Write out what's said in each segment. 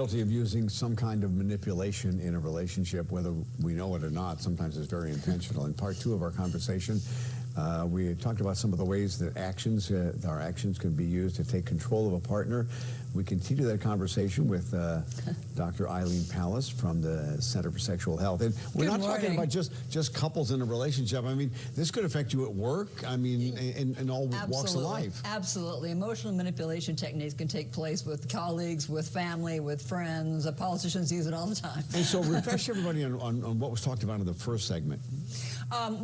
Guilty of using some kind of manipulation in a relationship, whether we know it or not. Sometimes it's very intentional. In part 2 of our conversation, we talked about some of the ways that our actions can be used to take control of a partner. We continue that conversation with Dr. Eileen Palace from the Center for Sexual Health. And we're not talking about just couples in a relationship. I mean, this could affect you at work. I mean, in all walks of life. Absolutely. Emotional manipulation techniques can take place with colleagues, with family, with friends. Politicians use it all the time. And so refresh everybody on what was talked about in the first segment.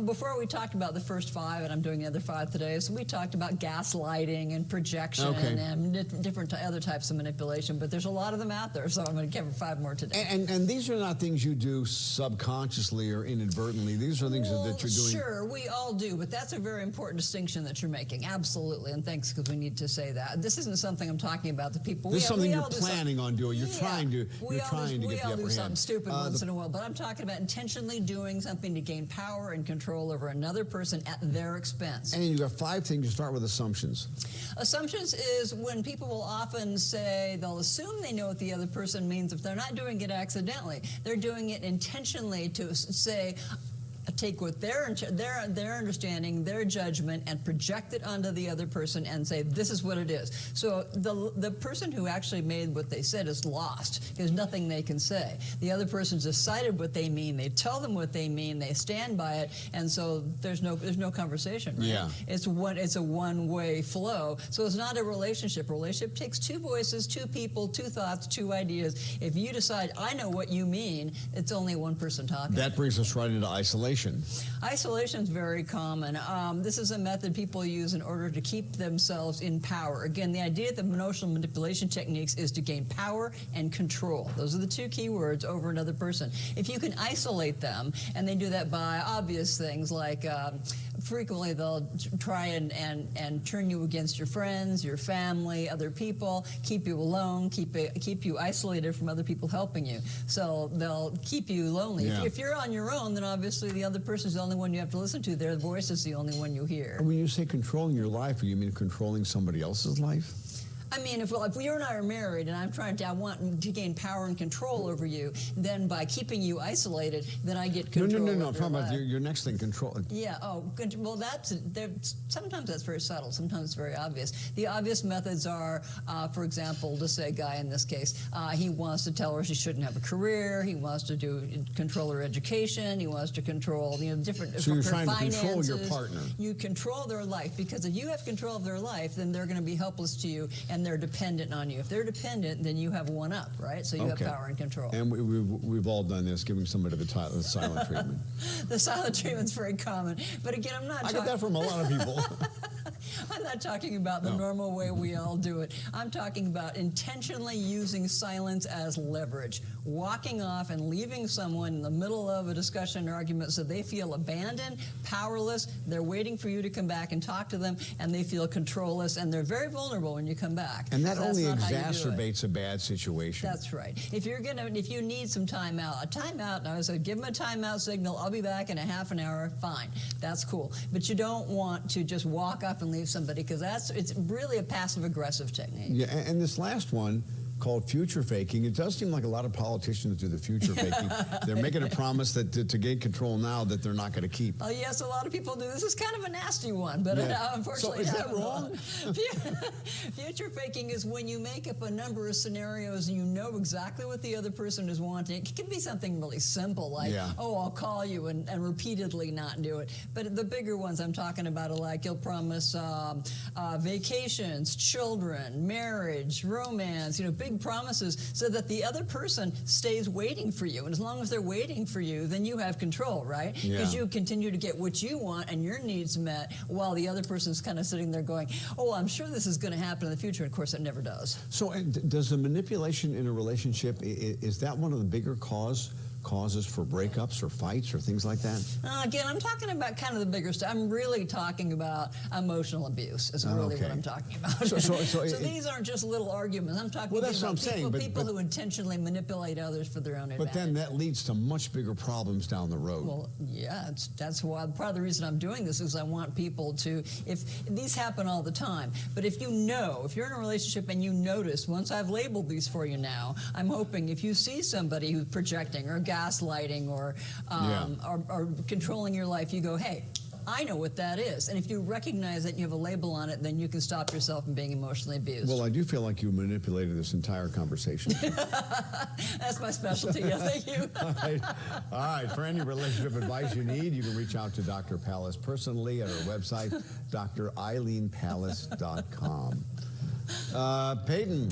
Before we talked about the first 5, and I'm doing the other 5 today, so we talked about gaslighting and projection and different other types of manipulation, but there's a lot of them out there, so I'm going to cover 5 more today. And these are not things you do subconsciously or inadvertently. These are things that you're doing. Sure, we all do, but that's a very important distinction that you're making. Absolutely, and thanks, because we need to say that. This isn't something I'm talking about the people. This is something you're planning on doing. You're trying to get the upper hand. We all do something stupid once in a while, but I'm talking about intentionally doing something to gain power and control over another person at their expense. And you've got 5 things. You start with assumptions. Assumptions is when people will often say, they'll assume they know what the other person means if they're not doing it accidentally. They're doing it intentionally to say, take what their understanding, their judgment, and project it onto the other person and say, this is what it is. So the person who actually made what they said is lost. There's nothing they can say. The other person's decided what they mean. They tell them what they mean. They stand by it, and so there's no conversation. Right? Yeah. It's a one-way flow. So it's not a relationship. A relationship takes 2 voices, 2 people, 2 thoughts, 2 ideas. If you decide, I know what you mean, it's only one person talking. That brings us right into isolation. Isolation is very common. This is a method people use in order to keep themselves in power. Again, the idea of the emotional manipulation techniques is to gain power and control. Those are the 2 key words over another person. If you can isolate them, and they do that by obvious things like frequently they'll try and turn you against your friends, your family, other people, keep you alone, keep you isolated from other people helping you. So they'll keep you lonely. Yeah. If you're on your own, then obviously the other person's the only one you have to listen to. Their voice is the only one you hear. When you say controlling your life, do you mean controlling somebody else's life? I mean, if you and I are married and I want to gain power and control over you, then by keeping you isolated, then I get control over No. I'm talking about your next thing, control. Yeah, well, sometimes that's very subtle. Sometimes it's very obvious. The obvious methods are, for example, to say a guy in this case, he wants to tell her she shouldn't have a career. He wants to control her education. He wants to control different. So you're trying finances. to control your partner. You control their life, because if you have control of their life, then they're going to be helpless to you, and they're dependent on you. If they're dependent, then you have one up, right? So you have power and control. And we've all done this, giving somebody the silent treatment. The silent treatment's very common. But again, I get that from a lot of people. I'm not talking about the normal way we all do it. I'm talking about intentionally using silence as leverage, walking off and leaving someone in the middle of a discussion or argument so they feel abandoned, powerless. They're waiting for you to come back and talk to them, and they feel controlless, and they're very vulnerable when you come back. And that only exacerbates a bad situation. That's right. If you need some timeout, and I said, give them a timeout signal. I'll be back in a half an hour. Fine, that's cool. But you don't want to just walk up and leave somebody, because it's really a passive-aggressive technique. Yeah, and this last one, called future faking. It does seem like a lot of politicians do the future faking. They're making a promise that to gain control now that they're not going to keep. Oh yes, a lot of people do. This is kind of a nasty one, but unfortunately, so is that wrong? Future faking is when you make up a number of scenarios and you know exactly what the other person is wanting. It can be something really simple, like, oh, I'll call you, and repeatedly not do it. But the bigger ones I'm talking about are like, you'll promise vacations, children, marriage, romance, big promises, so that the other person stays waiting for you. And as long as they're waiting for you, then you have control, right? Because you continue to get what you want and your needs met, while the other person's kind of sitting there going, oh, I'm sure this is going to happen in the future. And of course, it never does. So does the manipulation in a relationship, is that one of the bigger causes causes for breakups or fights or things like that? Again, I'm talking about kind of the bigger stuff. I'm really talking about emotional abuse is really what I'm talking about. So these aren't just little arguments. I'm talking about people who intentionally manipulate others for their own advantage. But then that leads to much bigger problems down the road. Well, yeah, that's why part of the reason I'm doing this is I want people to, if these happen all the time, but if you're in a relationship and you notice, once I've labeled these for you now, I'm hoping if you see somebody who's projecting or gaslighting or controlling your life, you go, hey, I know what that is. And if you recognize that and you have a label on it, then you can stop yourself from being emotionally abused. Well, I do feel like you manipulated this entire conversation. That's my specialty. Yeah, thank you. All right. For any relationship advice you need, you can reach out to Dr. Palace personally at her website, drEileenPalace.com. Peyton.